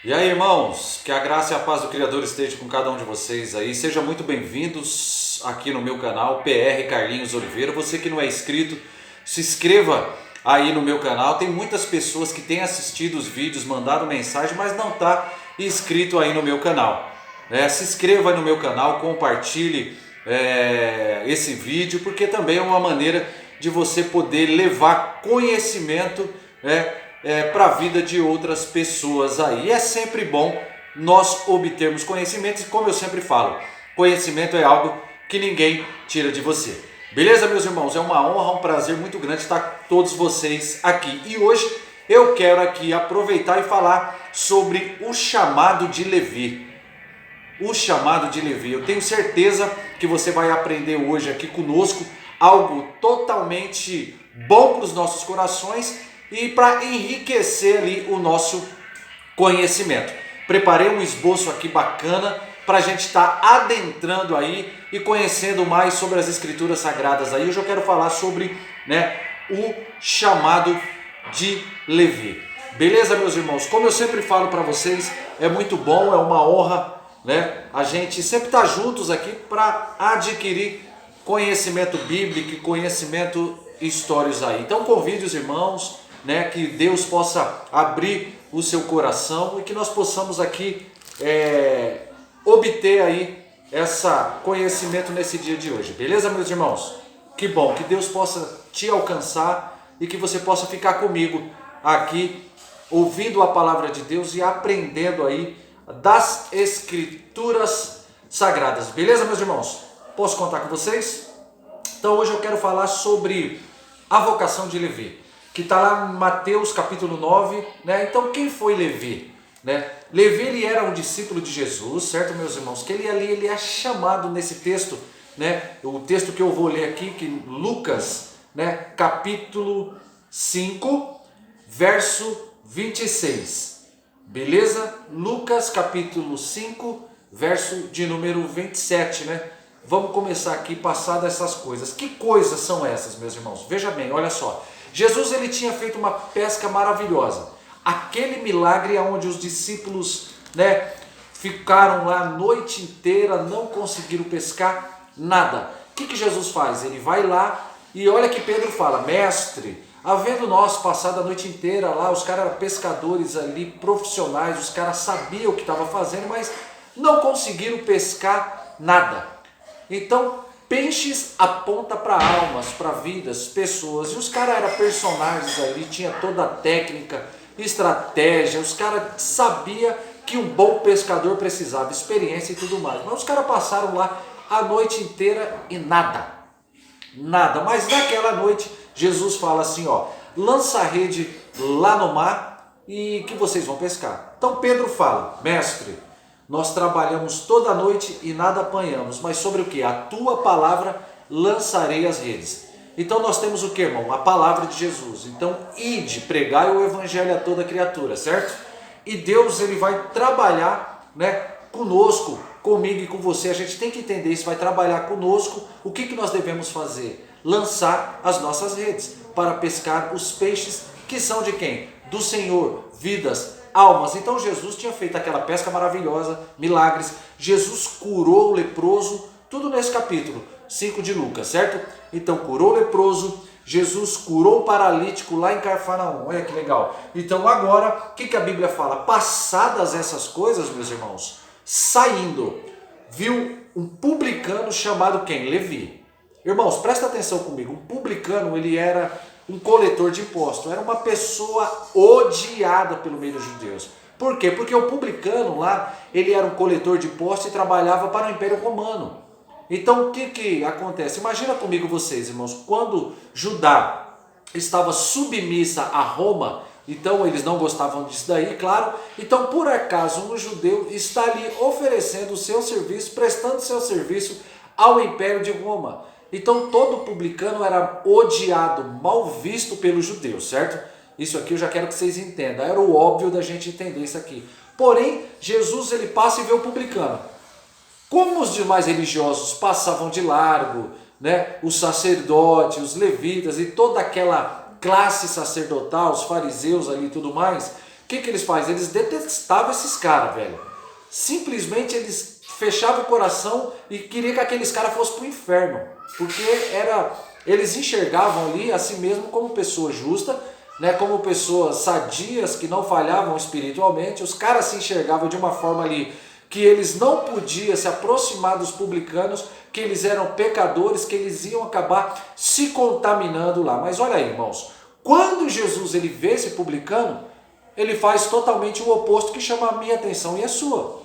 E aí, irmãos, que a graça e a paz do Criador esteja com cada um de vocês aí. Sejam muito bem-vindos aqui no meu canal, PR Carlinhos Oliveira. Você que não é inscrito, se inscreva aí no meu canal. Tem muitas pessoas que têm assistido os vídeos, mandado mensagem, mas não está inscrito aí no meu canal. Se inscreva aí no meu canal, compartilhe esse vídeo, porque também é uma maneira de você poder levar conhecimento, para a vida de outras pessoas aí. E é sempre bom nós obtermos conhecimentos, e como eu sempre falo, conhecimento é algo que ninguém tira de você. Beleza, meus irmãos? É uma honra, um prazer muito grande estar com todos vocês aqui. E hoje eu quero aqui aproveitar e falar sobre o chamado de Levi. O chamado de Levi. Eu tenho certeza que você vai aprender hoje aqui conosco algo totalmente bom para os nossos corações e para enriquecer ali o nosso conhecimento. Preparei um esboço aqui bacana para a gente estar adentrando aí e conhecendo mais sobre as escrituras sagradas aí. Hoje eu quero falar sobre o chamado de Levi. Beleza, meus irmãos? Como eu sempre falo para vocês, é muito bom, é uma honra, a gente sempre estar juntos aqui para adquirir conhecimento bíblico e conhecimento históricos aí. Então convide os irmãos, que Deus possa abrir o seu coração e que nós possamos aqui obter aí esse conhecimento nesse dia de hoje. Beleza, meus irmãos? Que bom, que Deus possa te alcançar e que você possa ficar comigo aqui ouvindo a palavra de Deus e aprendendo aí das escrituras sagradas. Beleza, meus irmãos? Posso contar com vocês? Então hoje eu quero falar sobre a vocação de Levi, que está lá em Mateus capítulo 9, Então quem foi Levi? Levi, ele era um discípulo de Jesus, certo, meus irmãos? Que ele é chamado nesse texto, O texto que eu vou ler aqui, que Lucas, capítulo 5, verso 26. Beleza? Lucas capítulo 5, verso de número 27, Vamos começar aqui, passar dessas coisas. Que coisas são essas, meus irmãos? Veja bem, olha só. Jesus, ele tinha feito uma pesca maravilhosa. Aquele milagre onde os discípulos, ficaram lá a noite inteira, não conseguiram pescar nada. O que Jesus faz? Ele vai lá e olha que Pedro fala: mestre, havendo nós passado a noite inteira lá, os caras eram pescadores ali, profissionais, os caras sabiam o que estavam fazendo, mas não conseguiram pescar nada. Então, peixes aponta para almas, para vidas, pessoas. E os caras eram personagens ali, tinha toda a técnica, estratégia. Os caras sabiam que um bom pescador precisava, experiência e tudo mais. Mas os caras passaram lá a noite inteira e nada. Nada. Mas naquela noite, Jesus fala assim, lança a rede lá no mar e que vocês vão pescar. Então Pedro fala: mestre, nós trabalhamos toda a noite e nada apanhamos, mas sobre o que? A tua palavra lançarei as redes. Então nós temos o que, irmão? A palavra de Jesus. Então ide, pregai o evangelho a toda criatura, certo? E Deus, ele vai trabalhar, conosco, comigo e com você. A gente tem que entender isso, vai trabalhar conosco. O que nós devemos fazer? Lançar as nossas redes para pescar os peixes que são de quem? Do Senhor, vidas, almas. Então Jesus tinha feito aquela pesca maravilhosa, milagres. Jesus curou o leproso, tudo nesse capítulo 5 de Lucas, certo? Então curou o leproso, Jesus curou o paralítico lá em Cafarnaum. Olha que legal. Então agora, o que a Bíblia fala? Passadas essas coisas, meus irmãos, saindo, viu um publicano chamado quem? Levi. Irmãos, presta atenção comigo. Um publicano, ele era um coletor de impostos, era uma pessoa odiada pelo meio dos judeus. Por quê? Porque o publicano lá, ele era um coletor de impostos e trabalhava para o Império Romano. Então o que acontece? Imagina comigo vocês, irmãos, quando Judá estava submissa a Roma, então eles não gostavam disso daí, claro. Então por acaso um judeu está ali oferecendo o seu serviço, prestando seu serviço ao Império de Roma. Então todo publicano era odiado, mal visto pelos judeus, certo? Isso aqui eu já quero que vocês entendam. Era o óbvio da gente entender isso aqui. Porém, Jesus, ele passa e vê o publicano. Como os demais religiosos passavam de largo, os sacerdotes, os levitas e toda aquela classe sacerdotal, os fariseus ali e tudo mais, O que eles fazem? Eles detestavam esses caras, velho. Simplesmente eles fechavam o coração e queriam que aqueles caras fossem para o inferno. Porque eles enxergavam ali a si mesmo como pessoa justa, né, como pessoas sadias que não falhavam espiritualmente. Os caras se enxergavam de uma forma ali que eles não podiam se aproximar dos publicanos, que eles eram pecadores, que eles iam acabar se contaminando lá. Mas olha aí, irmãos, quando Jesus ele vê esse publicano, ele faz totalmente o oposto, que chama a minha atenção e a sua.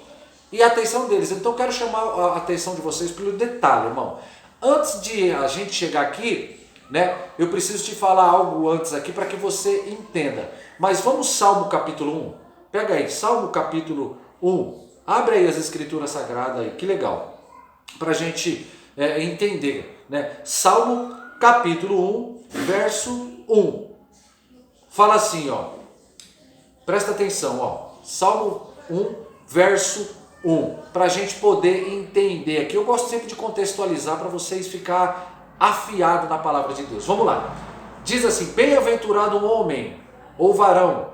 E a atenção deles. Então eu quero chamar a atenção de vocês pelo detalhe, irmão. Antes de a gente chegar aqui, né, eu preciso te falar algo antes aqui para que você entenda. Mas vamos Salmo capítulo 1. Pega aí, Salmo capítulo 1. Abre aí as escrituras sagradas aí, que legal. Para a gente entender, né? Salmo capítulo 1, verso 1. Fala assim, ó. Presta atenção, ó. Salmo 1, verso 1. Para a gente poder entender aqui. Eu gosto sempre de contextualizar para vocês ficar afiado na palavra de Deus. Vamos lá. Diz assim: bem-aventurado o homem ou varão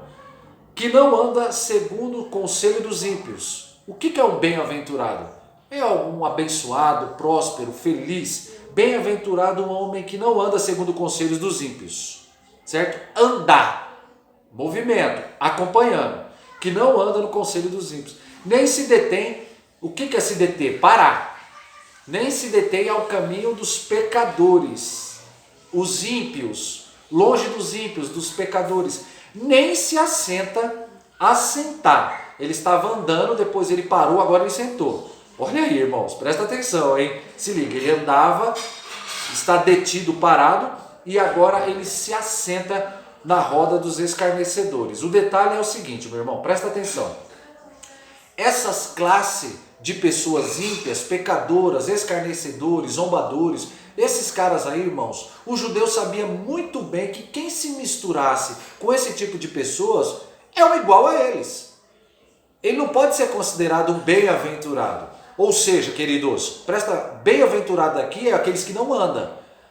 que não anda segundo o conselho dos ímpios. O que é um bem-aventurado? É um abençoado, próspero, feliz. Bem-aventurado o homem que não anda segundo os conselhos dos ímpios. Certo? Andar. Movimento. Acompanhando. Que não anda no conselho dos ímpios. Nem se detém. O que é se deter? Parar. Nem se detém ao caminho dos pecadores. Os ímpios. Longe dos ímpios, dos pecadores. Nem se assenta a sentar. Ele estava andando, depois ele parou, agora ele sentou. Olha aí, irmãos, presta atenção, hein? Se liga, ele andava, está detido, parado, e agora ele se assenta na roda dos escarnecedores. O detalhe é o seguinte, meu irmão, presta atenção. Essas classes de pessoas ímpias, pecadoras, escarnecedores, zombadores, esses caras aí, irmãos, o judeu sabia muito bem que quem se misturasse com esse tipo de pessoas é um igual a eles. Ele não pode ser considerado um bem-aventurado. Ou seja, queridos, presta, bem-aventurado aqui é aqueles que não andam,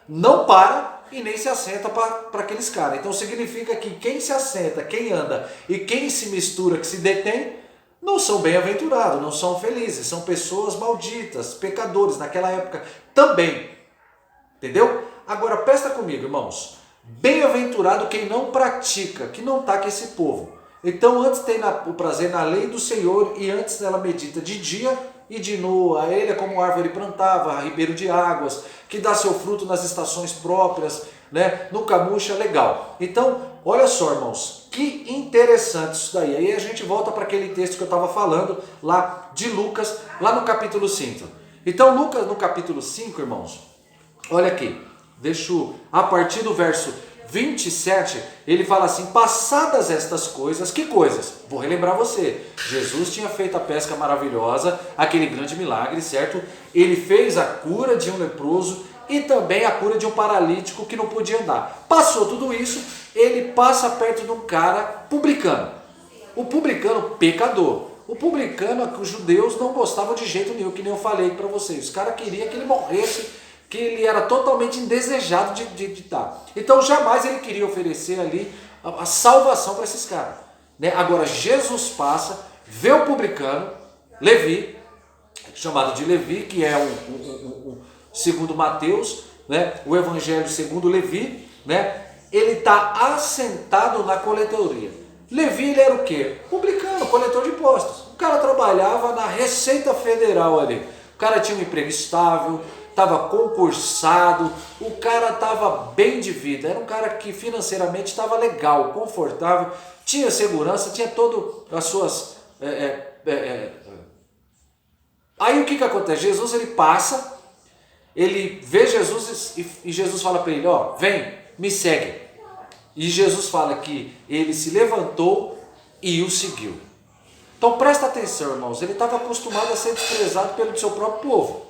não para e nem se assenta para aqueles caras. Então significa que quem se assenta, quem anda e quem se mistura, que se detém, não são bem-aventurados, não são felizes, são pessoas malditas, pecadores naquela época também. Entendeu? Agora presta comigo, irmãos. Bem-aventurado quem não pratica, que não está com esse povo. Então antes tem o prazer na lei do Senhor e antes ela medita de dia e de noite. A ele é como árvore plantada, ribeiro de águas, que dá seu fruto nas estações próprias, né? Nunca murcha, legal. Então, olha só, irmãos, que interessante isso daí. Aí a gente volta para aquele texto que eu estava falando lá de Lucas, lá no capítulo 5. Então Lucas no capítulo 5, irmãos, olha aqui, a partir do verso 27, ele fala assim: passadas estas coisas, que coisas? Vou relembrar você, Jesus tinha feito a pesca maravilhosa, aquele grande milagre, certo? Ele fez a cura de um leproso e também a cura de um paralítico que não podia andar. Passou tudo isso, ele passa perto de um cara publicano. O publicano, pecador. O publicano, que os judeus não gostavam de jeito nenhum, que nem eu falei para vocês. Os caras queriam que ele morresse, que ele era totalmente indesejado de dar. Então jamais ele queria oferecer ali a salvação para esses caras. Né? Agora Jesus passa, vê o publicano, Levi, chamado de Levi, que é segundo Mateus, né? O evangelho segundo Levi, né? Ele está assentado na coletoria. Levi ele era o quê? Publicano, coletor de impostos. O cara trabalhava na Receita Federal ali. O cara tinha um emprego estável, estava concursado, o cara estava bem de vida, era um cara que financeiramente estava legal, confortável, tinha segurança, tinha todas as suas... Aí o que acontece? Jesus ele passa, ele vê Jesus e Jesus fala para ele: ó, vem, me segue. E Jesus fala que ele se levantou e o seguiu. Então presta atenção, irmãos, ele estava acostumado a ser desprezado pelo seu próprio povo.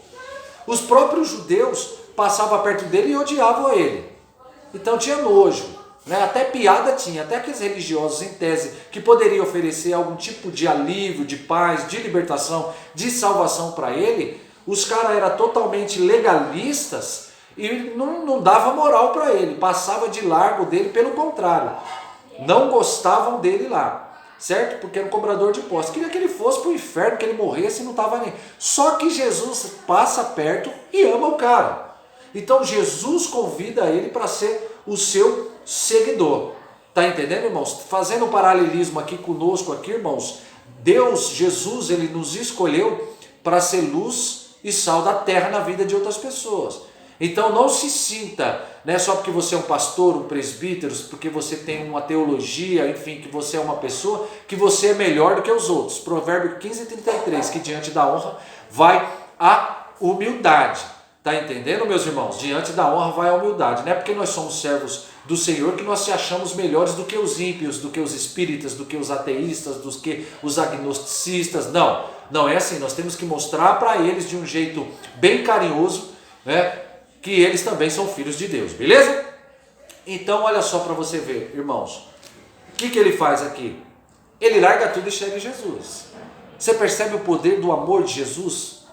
Os próprios judeus passavam perto dele e odiavam ele. Então tinha nojo, né? Até piada tinha, até aqueles religiosos em tese que poderiam oferecer algum tipo de alívio, de paz, de libertação, de salvação para ele. Os caras eram totalmente legalistas e não dava moral para ele, passava de largo dele, pelo contrário, não gostavam dele lá. certo? Porque era um cobrador de impostos. Queria que ele fosse para o inferno, que ele morresse e não estava nem. Só que Jesus passa perto e ama o cara. Então Jesus convida ele para ser o seu seguidor. Tá entendendo, irmãos? Fazendo um paralelismo aqui conosco, aqui, irmãos, Deus, Jesus, ele nos escolheu para ser luz e sal da terra na vida de outras pessoas. Então não se sinta, né, só porque você é um pastor, um presbítero, porque você tem uma teologia, enfim, que você é uma pessoa, que você é melhor do que os outros. Provérbio 15:33, que diante da honra vai a humildade. Tá entendendo, meus irmãos? Diante da honra vai a humildade. Não é porque nós somos servos do Senhor que nós se achamos melhores do que os ímpios, do que os espíritas, do que os ateístas, do que os agnosticistas. Não, não é assim. Nós temos que mostrar para eles de um jeito bem carinhoso, né, que eles também são filhos de Deus, beleza? Então olha só para você ver, irmãos. O que ele faz aqui? Ele larga tudo e segue Jesus. Você percebe o poder do amor de Jesus?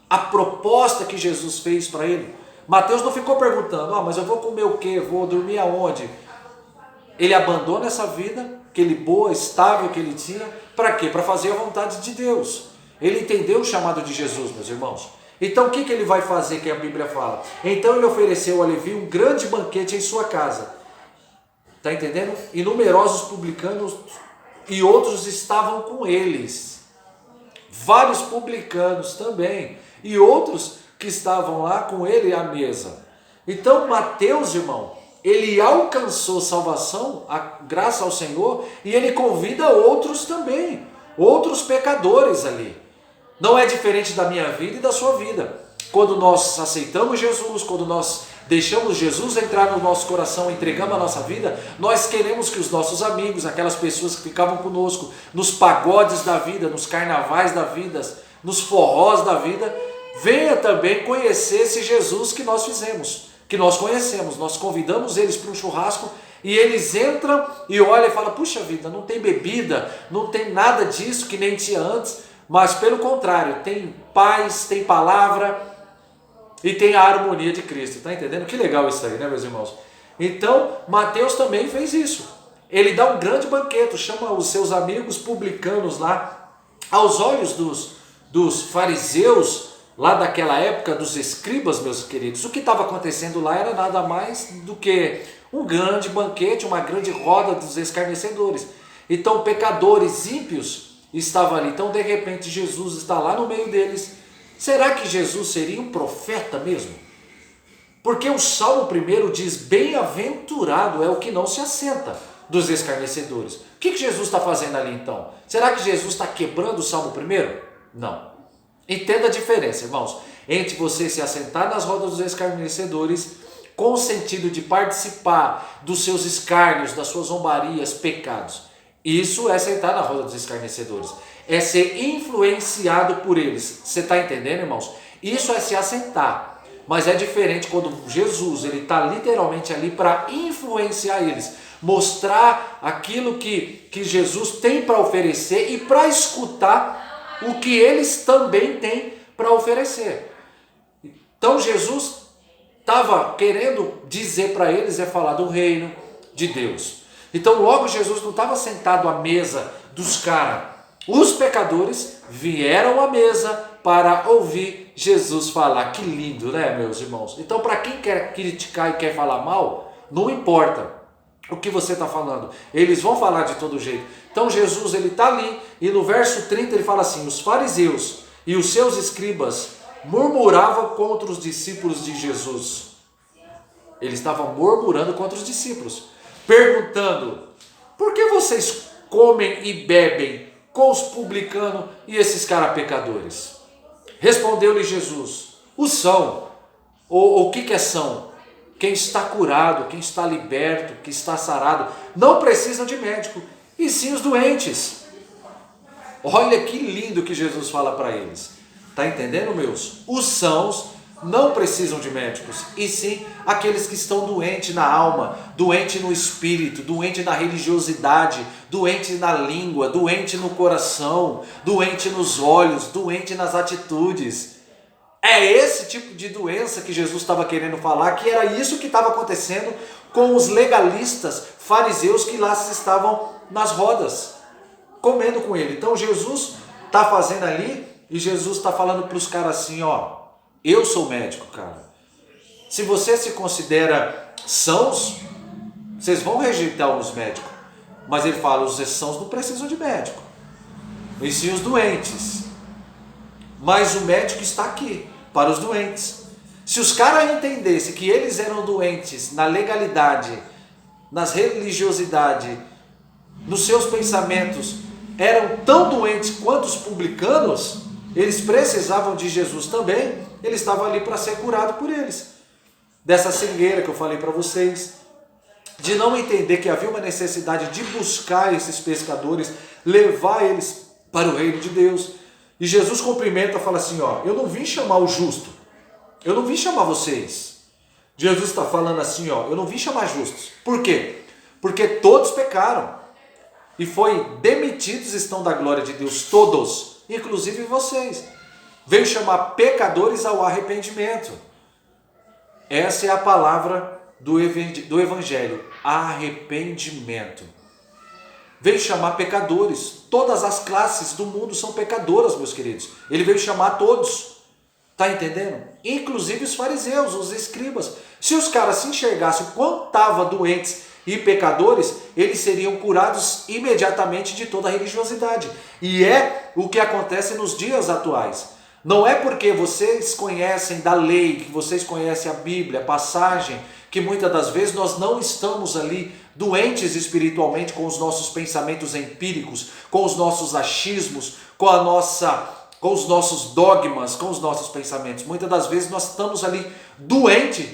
A proposta que Jesus fez para ele. Mateus não ficou perguntando, mas eu vou comer o quê? Vou dormir aonde? Ele abandona essa vida, aquele boa, estável que ele tinha, para quê? Para fazer a vontade de Deus. Ele entendeu o chamado de Jesus, meus irmãos. Então o que ele vai fazer, que a Bíblia fala? Então ele ofereceu a Levi um grande banquete em sua casa. Está entendendo? E numerosos publicanos e outros estavam com eles. Vários publicanos também. E outros que estavam lá com ele à mesa. Então Mateus, irmão, ele alcançou salvação, a graça ao Senhor, e ele convida outros também, outros pecadores ali. Não é diferente da minha vida e da sua vida. Quando nós aceitamos Jesus, quando nós deixamos Jesus entrar no nosso coração, entregamos a nossa vida, nós queremos que os nossos amigos, aquelas pessoas que ficavam conosco, nos pagodes da vida, nos carnavais da vida, nos forrós da vida, venha também conhecer esse Jesus que nós fizemos, que nós conhecemos. Nós convidamos eles para um churrasco e eles entram e olham e falam, puxa vida, não tem bebida, não tem nada disso que nem tinha antes, mas pelo contrário, tem paz, tem palavra e tem a harmonia de Cristo. Está entendendo? Que legal isso aí, né, meus irmãos? Então, Mateus também fez isso. Ele dá um grande banquete, chama os seus amigos publicanos lá, aos olhos dos fariseus, lá daquela época, dos escribas, meus queridos. O que estava acontecendo lá era nada mais do que um grande banquete, uma grande roda dos escarnecedores. Então, pecadores ímpios estavam ali. Então, de repente, Jesus está lá no meio deles. Será que Jesus seria um profeta mesmo? Porque o Salmo 1 diz, bem-aventurado é o que não se assenta dos escarnecedores. O que Jesus está fazendo ali então? Será que Jesus está quebrando o Salmo 1? Não. Entenda a diferença, irmãos, entre você se assentar nas rodas dos escarnecedores com o sentido de participar dos seus escárnios, das suas zombarias, pecados. Isso é sentar na roda dos escarnecedores. É ser influenciado por eles. Você está entendendo, irmãos? Isso é se assentar. Mas é diferente quando Jesus está literalmente ali para influenciar eles. Mostrar aquilo que Jesus tem para oferecer e para escutar o que eles também têm para oferecer. Então Jesus estava querendo dizer para eles, falar do reino de Deus. Então logo Jesus não estava sentado à mesa dos caras. Os pecadores vieram à mesa para ouvir Jesus falar. Que lindo, né, meus irmãos? Então para quem quer criticar e quer falar mal, não importa o que você está falando, eles vão falar de todo jeito. Então Jesus ele está ali e no verso 30 ele fala assim, os fariseus e os seus escribas murmuravam contra os discípulos de Jesus. Eles estavam murmurando contra os discípulos, perguntando, por que vocês comem e bebem com os publicanos e esses caras pecadores? Respondeu-lhe Jesus, os são, ou o que é são? Quem está curado, quem está liberto, que está sarado, não precisam de médico, e sim os doentes. Olha que lindo que Jesus fala para eles. Está entendendo, meus? Os sãos não precisam de médicos, e sim aqueles que estão doentes na alma, doentes no espírito, doentes na religiosidade, doentes na língua, doentes no coração, doentes nos olhos, doentes nas atitudes. É esse tipo de doença que Jesus estava querendo falar, que era isso que estava acontecendo com os legalistas, fariseus que lá estavam nas rodas. comendo com ele. Então Jesus está fazendo ali e Jesus está falando para os caras assim, ó, eu sou médico, cara. Se você se considera sãos, vocês vão rejeitar os médicos. Mas ele fala, os sãos não precisam de médico, e sim os doentes. Mas o médico está aqui para os doentes. Se os caras entendessem que eles eram doentes na legalidade, nas religiosidade, nos seus pensamentos, eram tão doentes quanto os publicanos, eles precisavam de Jesus também, ele estava ali para ser curado por eles. Dessa cegueira que eu falei para vocês, de não entender que havia uma necessidade de buscar esses pescadores, levar eles para o reino de Deus. E Jesus cumprimenta e fala assim, ó, eu não vim chamar o justo, eu não vim chamar vocês. Jesus está falando assim, ó, eu não vim chamar justos. Por quê? Porque todos pecaram e foi demitidos estão da glória de Deus, todos, inclusive vocês. Veio chamar pecadores ao arrependimento. Essa é a palavra do Evangelho, arrependimento. Veio chamar pecadores, todas as classes do mundo são pecadoras, meus queridos. Ele veio chamar todos, tá entendendo? Inclusive os fariseus, os escribas. Se os caras se enxergassem o quanto estavam doentes e pecadores, eles seriam curados imediatamente de toda a religiosidade. E é o que acontece nos dias atuais. Não é porque vocês conhecem da lei, que vocês conhecem a Bíblia, a passagem, que muitas das vezes nós não estamos ali doentes espiritualmente com os nossos pensamentos empíricos, com os nossos achismos, com os nossos dogmas, com os nossos pensamentos. Muitas das vezes nós estamos ali doentes,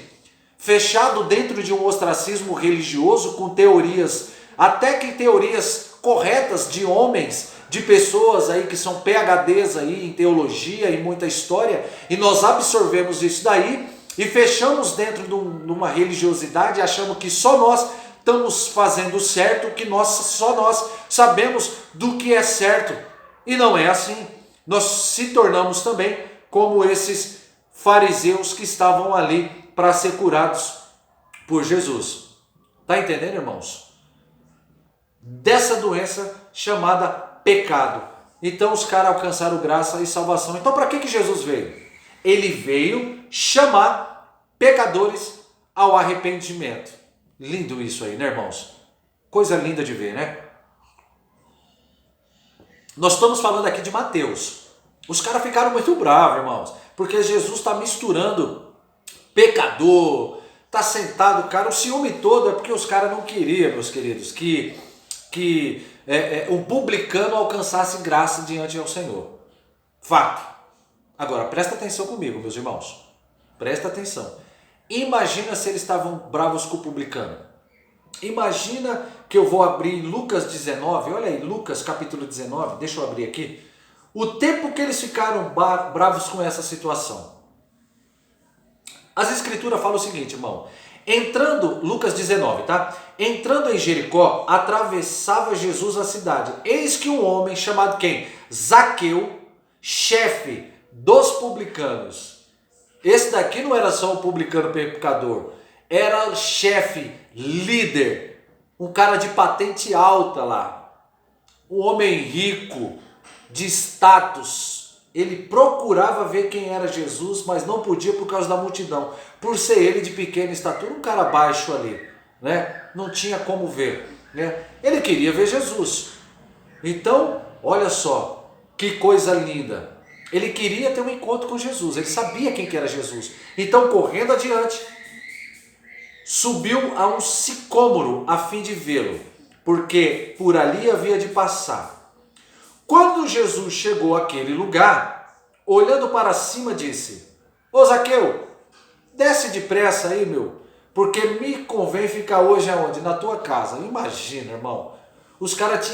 fechado dentro de um ostracismo religioso com teorias, até que teorias corretas de homens, de pessoas aí que são PhDs aí em teologia e muita história, e nós absorvemos isso daí e fechamos dentro de uma religiosidade, achando que só nós estamos fazendo certo, que só nós sabemos do que é certo. E não é assim. Nós se tornamos também como esses fariseus que estavam ali para ser curados por Jesus. Tá entendendo, irmãos? Dessa doença chamada pecado. Então os caras alcançaram graça e salvação. Então para que Jesus veio? Ele veio chamar pecadores ao arrependimento. Lindo isso aí, né, irmãos? Coisa linda de ver, né? Nós estamos falando aqui de Mateus. Os caras ficaram muito bravos, irmãos, porque Jesus está misturando pecador, está sentado, cara, o ciúme todo é porque os caras não queriam, meus queridos, que o publicano alcançasse graça diante ao Senhor. Fato. Agora, presta atenção comigo, meus irmãos. Presta atenção. Imagina se eles estavam bravos com o publicano. Imagina que eu vou abrir Lucas 19, olha aí, Lucas capítulo 19, deixa eu abrir aqui. O tempo que eles ficaram bravos com essa situação. As escrituras falam o seguinte, irmão. Lucas 19, tá? Entrando em Jericó, atravessava Jesus a cidade. Eis que um homem chamado quem? Zaqueu, chefe dos publicanos. Esse daqui não era só um publicano pecador, era o chefe, líder, um cara de patente alta lá, um homem rico, de status. Ele procurava ver quem era Jesus, mas não podia por causa da multidão. Por ser ele de pequena estatura, um cara baixo ali, né? Não tinha como ver, né? Ele queria ver Jesus. Então, olha só, que coisa linda. Ele queria ter um encontro com Jesus, ele sabia quem que era Jesus. Então, correndo adiante, subiu a um sicômoro a fim de vê-lo, porque por ali havia de passar. Quando Jesus chegou àquele lugar, olhando para cima, disse: Ô Zaqueu, desce depressa aí, meu, porque me convém ficar hoje aonde? Na tua casa. Imagina, irmão, os caras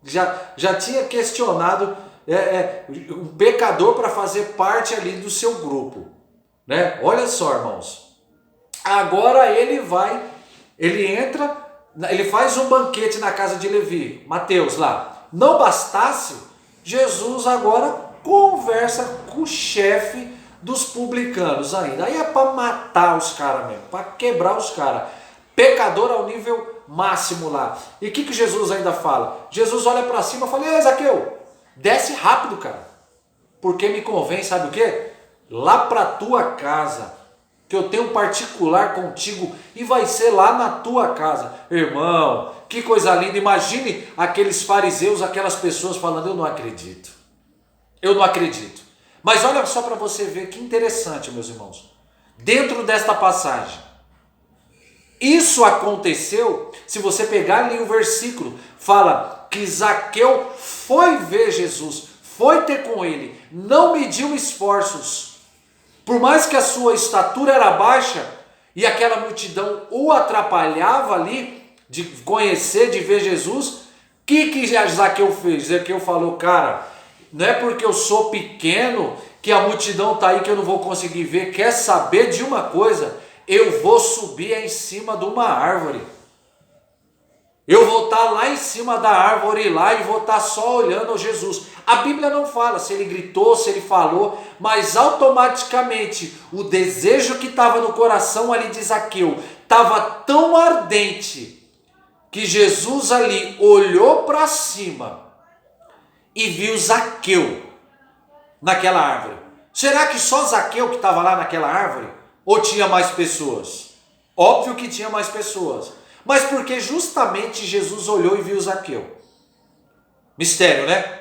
já tinha questionado um pecador para fazer parte ali do seu grupo, né? Olha só, irmãos, agora ele entra, ele faz um banquete na casa de Levi, Mateus lá. Não bastasse, Jesus agora conversa com o chefe dos publicanos ainda. Aí é para matar os caras mesmo, para quebrar os caras. Pecador ao nível máximo lá. E o que Jesus ainda fala? Jesus olha para cima e fala: ei, Zaqueu, desce rápido, cara. Porque me convém, sabe o quê? Lá para tua casa, que eu tenho um particular contigo e vai ser lá na tua casa. Irmão, que coisa linda. Imagine aqueles fariseus, aquelas pessoas falando: eu não acredito. Eu não acredito. Mas olha só para você ver que interessante, meus irmãos. Dentro desta passagem, isso aconteceu, se você pegar ali o versículo, fala que Zaqueu foi ver Jesus, foi ter com ele, não mediu esforços. Por mais que a sua estatura era baixa e aquela multidão o atrapalhava ali de conhecer, de ver Jesus, o que Zaqueu fez? Zaqueu falou: cara, não é porque eu sou pequeno que a multidão está aí que eu não vou conseguir ver. Quer saber de uma coisa? Eu vou subir em cima de uma árvore. Eu vou estar lá em cima da árvore lá e vou estar só olhando Jesus. A Bíblia não fala se ele gritou, se ele falou, mas automaticamente o desejo que estava no coração ali de Zaqueu estava tão ardente que Jesus ali olhou para cima e viu Zaqueu naquela árvore. Será que só Zaqueu que estava lá naquela árvore? Ou tinha mais pessoas? Óbvio que tinha mais pessoas. Mas porque justamente Jesus olhou e viu Zaqueu. Mistério, né?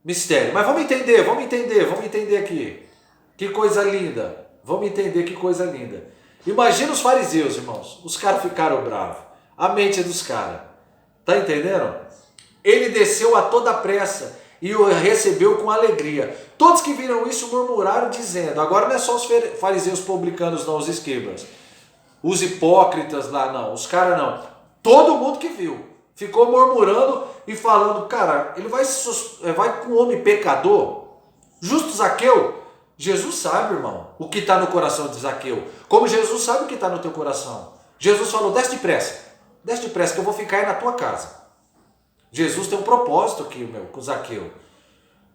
Mistério. Mas vamos entender aqui. Que coisa linda. Vamos entender que coisa linda. Imagina os fariseus, irmãos. Os caras ficaram bravos. A mente dos caras. Tá entendendo? Ele desceu a toda pressa e o recebeu com alegria. Todos que viram isso murmuraram, dizendo: agora não é só os fariseus publicanos, não, os escribas, os hipócritas lá, não, os caras não. Todo mundo que viu ficou murmurando e falando: cara, ele vai com um homem pecador, justo Zaqueu. Jesus sabe, irmão, o que está no coração de Zaqueu, como Jesus sabe o que está no teu coração. Jesus falou: desce depressa que eu vou ficar aí na tua casa. Jesus tem um propósito aqui, com Zaqueu.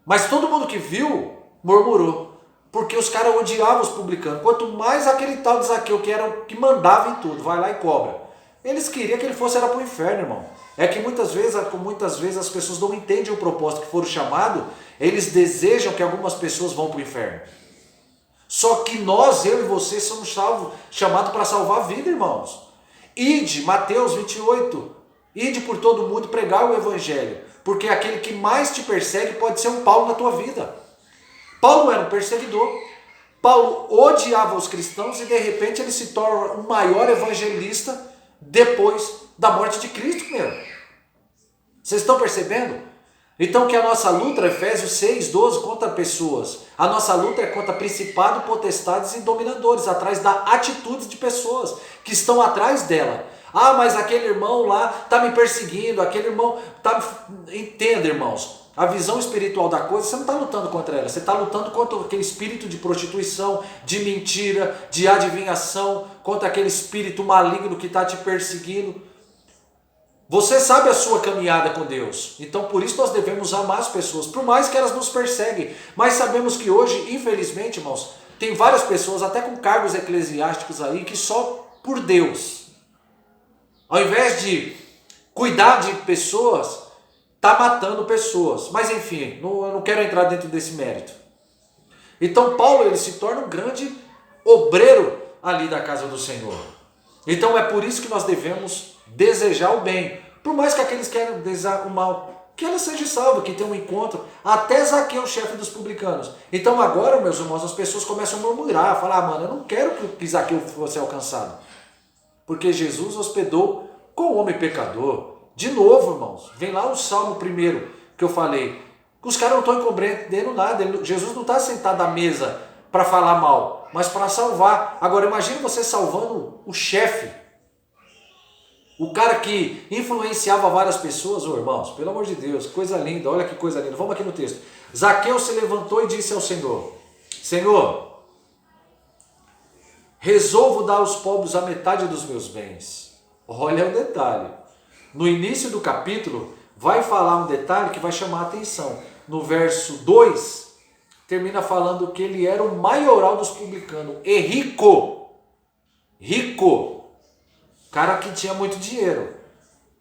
Mas todo mundo que viu, murmurou. Porque os caras odiavam os publicanos. Quanto mais aquele tal de Zaqueu, que era o que mandava em tudo, vai lá e cobra. Eles queriam que ele fosse para o inferno, irmão. É que muitas vezes as pessoas não entendem o propósito que foram chamados. Eles desejam que algumas pessoas vão para o inferno. Só que nós, eu e você, somos chamados para salvar a vida, irmãos. Ide, Mateus 28. Ide por todo mundo pregar o evangelho, porque aquele que mais te persegue pode ser um Paulo na tua vida. Paulo era um perseguidor. Paulo odiava os cristãos e de repente ele se torna o maior evangelista depois da morte de Cristo, meu. Vocês estão percebendo? Então que a nossa luta, Efésios 6:12, contra pessoas. A nossa luta é contra principados, potestades e dominadores, atrás da atitude de pessoas que estão atrás dela. Ah, mas aquele irmão lá está me perseguindo, aquele irmão está... Entenda, irmãos, a visão espiritual da coisa, você não está lutando contra ela, você está lutando contra aquele espírito de prostituição, de mentira, de adivinhação, contra aquele espírito maligno que está te perseguindo. Você sabe a sua caminhada com Deus, então por isso nós devemos amar as pessoas, por mais que elas nos perseguem. Mas sabemos que hoje, infelizmente, irmãos, tem várias pessoas, até com cargos eclesiásticos aí, que só por Deus, ao invés de cuidar de pessoas, está matando pessoas. Mas enfim, eu não quero entrar dentro desse mérito. Então Paulo, ele se torna um grande obreiro ali da casa do Senhor. Então é por isso que nós devemos desejar o bem. Por mais que aqueles queiram desejar o mal, que ela seja salva, que tenha um encontro. Até Zaqueu, chefe dos publicanos. Então agora, meus irmãos, as pessoas começam a murmurar, a falar: mano, eu não quero que Zaqueu fosse alcançado. Porque Jesus hospedou com o homem pecador. De novo, irmãos, vem lá o Salmo 1 que eu falei. Os caras não estão compreendendo nada. Jesus não está sentado à mesa para falar mal, mas para salvar. Agora imagine você salvando o chefe. O cara que influenciava várias pessoas. Ô, irmãos, pelo amor de Deus, coisa linda, olha que coisa linda. Vamos aqui no texto. Zaqueu se levantou e disse ao Senhor: Senhor, resolvo dar aos pobres a metade dos meus bens. Olha o detalhe. No início do capítulo, vai falar um detalhe que vai chamar a atenção. No verso 2, termina falando que ele era o maioral dos publicanos. E rico. Rico. Cara que tinha muito dinheiro.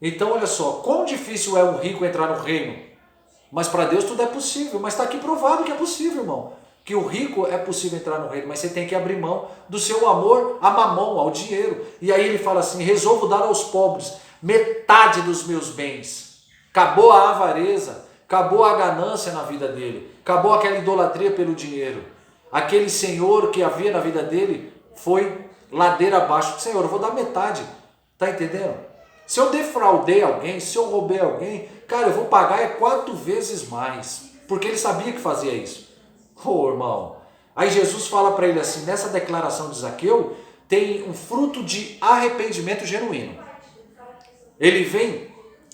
Então olha só, quão difícil é um rico entrar no reino. Mas para Deus tudo é possível, mas está aqui provado que é possível, irmão. Que o rico é possível entrar no reino, mas você tem que abrir mão do seu amor a mamão, ao dinheiro. E aí ele fala assim, resolvo dar aos pobres metade dos meus bens. Acabou a avareza, acabou a ganância na vida dele, acabou aquela idolatria pelo dinheiro. Aquele senhor que havia na vida dele foi ladeira abaixo. Senhor, eu vou dar metade, tá entendendo? Se eu defraudei alguém, se eu roubei alguém, cara, eu vou pagar 4 vezes mais, porque ele sabia que fazia isso. Ô irmão, aí Jesus fala para ele assim, nessa declaração de Zaqueu, tem um fruto de arrependimento genuíno. Ele vem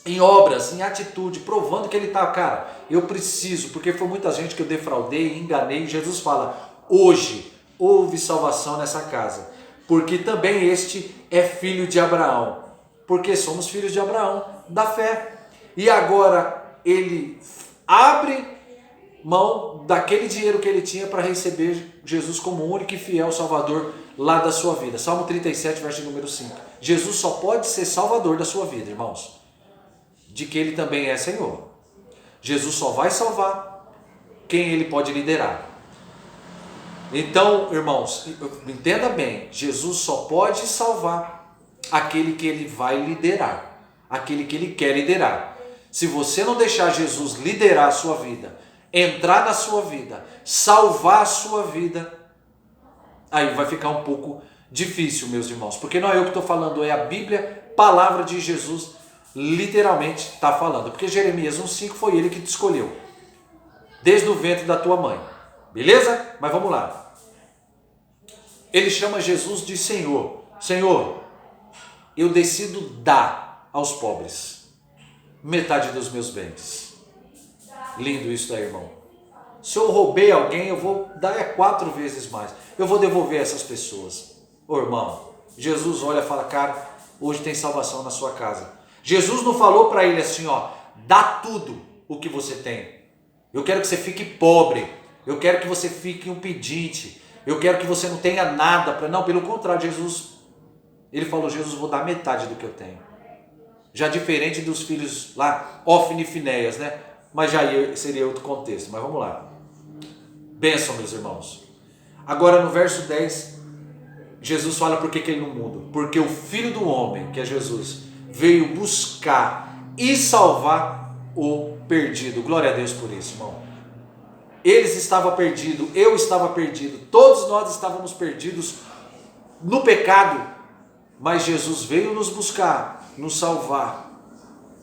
em obras, em atitude, provando que ele está, cara, eu preciso, porque foi muita gente que eu defraudei, enganei. Jesus fala, hoje houve salvação nessa casa, porque também este é filho de Abraão, porque somos filhos de Abraão, da fé. E agora ele abre mão daquele dinheiro que ele tinha para receber Jesus como único e fiel Salvador lá da sua vida. Salmo 37, verso número 5. Jesus só pode ser Salvador da sua vida, irmãos, de que ele também é Senhor. Jesus só vai salvar quem ele pode liderar. Então, irmãos, entenda bem, Jesus só pode salvar aquele que ele vai liderar, aquele que ele quer liderar. Se você não deixar Jesus liderar a sua vida, entrar na sua vida, salvar a sua vida, aí vai ficar um pouco difícil, meus irmãos, porque não é eu que estou falando, é a Bíblia, palavra de Jesus, literalmente está falando, porque Jeremias 1,5 foi ele que te escolheu, desde o ventre da tua mãe, beleza? Mas vamos lá. Ele chama Jesus de Senhor. Senhor, eu decido dar aos pobres metade dos meus bens. Lindo isso daí, irmão. Se eu roubei alguém, eu vou dar 4 vezes mais. Eu vou devolver essas pessoas. Ô irmão, Jesus olha e fala, cara, hoje tem salvação na sua casa. Jesus não falou para ele assim, ó, dá tudo o que você tem. Eu quero que você fique pobre. Eu quero que você fique um pedinte. Eu quero que você não tenha nada para... Não, pelo contrário, Jesus, ele falou, Jesus, vou dar metade do que eu tenho. Já diferente dos filhos lá, Ófine e Finéias, né? Mas já seria outro contexto, mas vamos lá. Bênção, meus irmãos. Agora no verso 10, Jesus fala por que ele não muda. Porque o Filho do Homem, que é Jesus, veio buscar e salvar o perdido. Glória a Deus por isso, irmão. Eles estavam perdidos, eu estava perdido, todos nós estávamos perdidos no pecado, mas Jesus veio nos buscar, nos salvar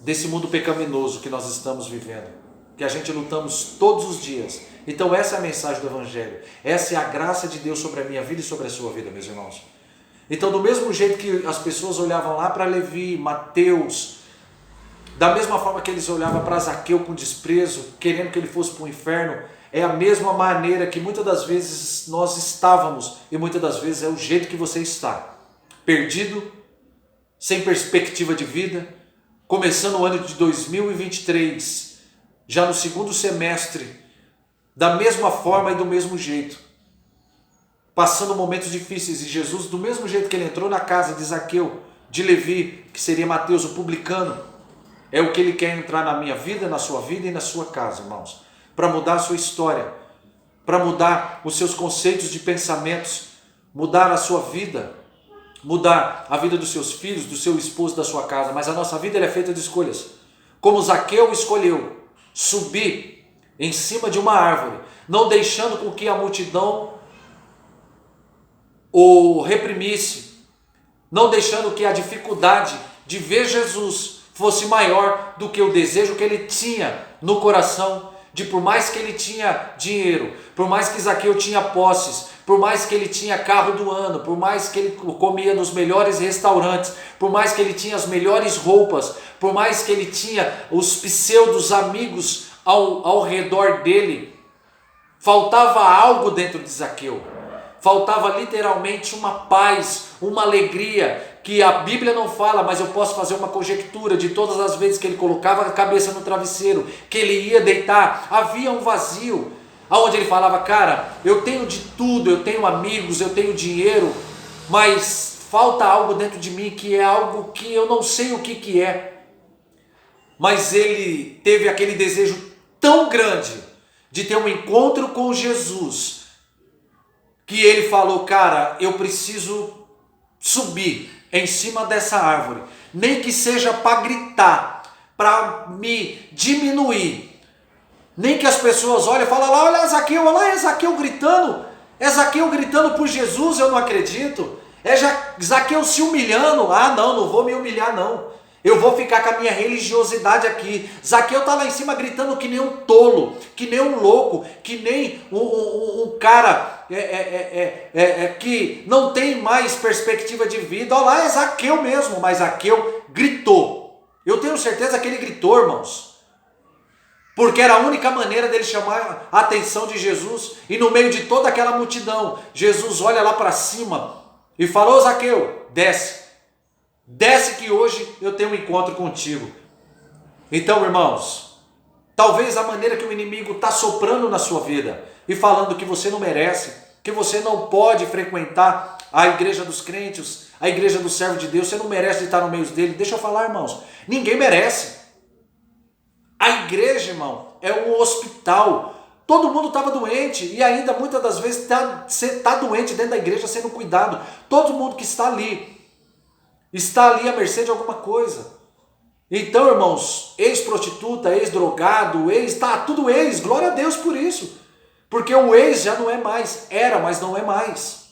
desse mundo pecaminoso que nós estamos vivendo, que a gente lutamos todos os dias. Então essa é a mensagem do Evangelho, essa é a graça de Deus sobre a minha vida e sobre a sua vida, meus irmãos. Então do mesmo jeito que as pessoas olhavam lá para Levi, Mateus, da mesma forma que eles olhavam para Zaqueu com desprezo, querendo que ele fosse para o inferno, é a mesma maneira que muitas das vezes nós estávamos, e muitas das vezes é o jeito que você está, perdido, sem perspectiva de vida, começando o ano de 2023, já no segundo semestre, da mesma forma e do mesmo jeito, passando momentos difíceis, e Jesus, do mesmo jeito que ele entrou na casa de Zaqueu, de Levi, que seria Mateus, o publicano, é o que ele quer entrar na minha vida, na sua vida e na sua casa, irmãos, para mudar a sua história, para mudar os seus conceitos de pensamentos, mudar a sua vida, mudar a vida dos seus filhos, do seu esposo, da sua casa. Mas a nossa vida ela é feita de escolhas. Como Zaqueu escolheu subir em cima de uma árvore, não deixando com que a multidão o reprimisse, não deixando que a dificuldade de ver Jesus fosse maior do que o desejo que ele tinha no coração, de por mais que ele tinha dinheiro, por mais que Zaqueu tinha posses, por mais que ele tinha carro do ano, por mais que ele comia nos melhores restaurantes, por mais que ele tinha as melhores roupas, por mais que ele tinha os pseudos amigos ao redor dele, faltava algo dentro de Zaqueu, faltava literalmente uma paz, uma alegria, que a Bíblia não fala, mas eu posso fazer uma conjectura de todas as vezes que ele colocava a cabeça no travesseiro, que ele ia deitar, havia um vazio, onde ele falava, cara, eu tenho de tudo, eu tenho amigos, eu tenho dinheiro, mas falta algo dentro de mim que é algo que eu não sei o que é. mas ele teve aquele desejo tão grande de ter um encontro com Jesus, que ele falou, cara, eu preciso subir em cima dessa árvore, nem que seja para gritar, para me diminuir, nem que as pessoas olhem e falem, lá, olha Zaqueu, olha lá, é Zaqueu gritando por Jesus, eu não acredito, é Zaqueu se humilhando, não vou me humilhar não, eu vou ficar com a minha religiosidade aqui. Zaqueu está lá em cima gritando que nem um tolo, que nem um louco, que nem um cara que não tem mais perspectiva de vida. Olha lá, é Zaqueu mesmo, mas Zaqueu gritou. Eu tenho certeza que ele gritou, irmãos, porque era a única maneira dele chamar a atenção de Jesus. E no meio de toda aquela multidão, Jesus olha lá para cima e falou, ô Zaqueu, desce. Desce que hoje eu tenho um encontro contigo. Então, irmãos, talvez a maneira que o inimigo está soprando na sua vida e falando que você não merece, que você não pode frequentar a igreja dos crentes, a igreja do servo de Deus, você não merece estar no meio dele. Deixa eu falar, irmãos, ninguém merece. A igreja, irmão, é um hospital. Todo mundo estava doente e ainda muitas das vezes está doente dentro da igreja sendo cuidado. Todo mundo que está ali à mercê de alguma coisa. Então, irmãos, ex-prostituta, ex-drogado, tudo ex, glória a Deus por isso. Porque o ex já não é mais, era, mas não é mais.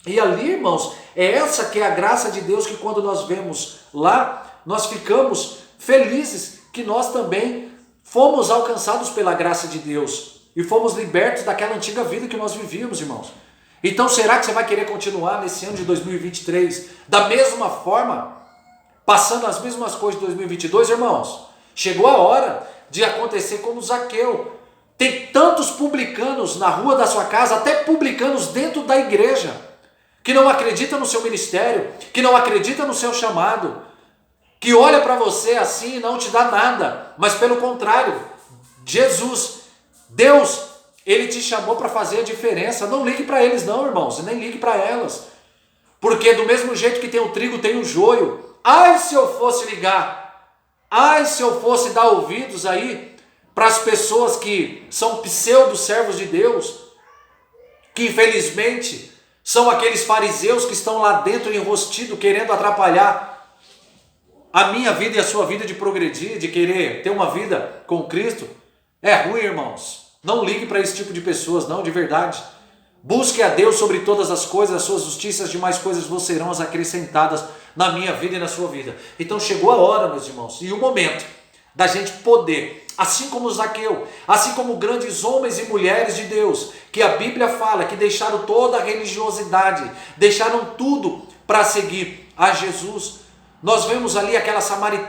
E ali, irmãos, é essa que é a graça de Deus, que quando nós vemos lá, nós ficamos felizes que nós também fomos alcançados pela graça de Deus e fomos libertos daquela antiga vida que nós vivíamos, irmãos. Então será que você vai querer continuar nesse ano de 2023 da mesma forma, passando as mesmas coisas de 2022, irmãos? Chegou a hora de acontecer como Zaqueu. Tem tantos publicanos na rua da sua casa, até publicanos dentro da igreja, que não acreditam no seu ministério, que não acreditam no seu chamado, que olha para você assim e não te dá nada, mas pelo contrário, Jesus, Deus, Ele te chamou para fazer a diferença. Não ligue para eles não, irmãos, e nem ligue para elas. Porque do mesmo jeito que tem o trigo, tem o joio. Ai, se eu fosse ligar. Ai, se eu fosse dar ouvidos aí para as pessoas que são pseudo-servos de Deus, que infelizmente são aqueles fariseus que estão lá dentro enrostidos, querendo atrapalhar a minha vida e a sua vida de progredir, de querer ter uma vida com Cristo. É ruim, irmãos. Não ligue para esse tipo de pessoas, não, de verdade. Busque a Deus sobre todas as coisas, as suas justiças, demais coisas vos serão acrescentadas na minha vida e na sua vida. Então chegou a hora, meus irmãos, e o momento da gente poder, assim como Zaqueu, assim como grandes homens e mulheres de Deus, que a Bíblia fala que deixaram toda a religiosidade, deixaram tudo para seguir a Jesus. Nós vemos ali aquela samaritana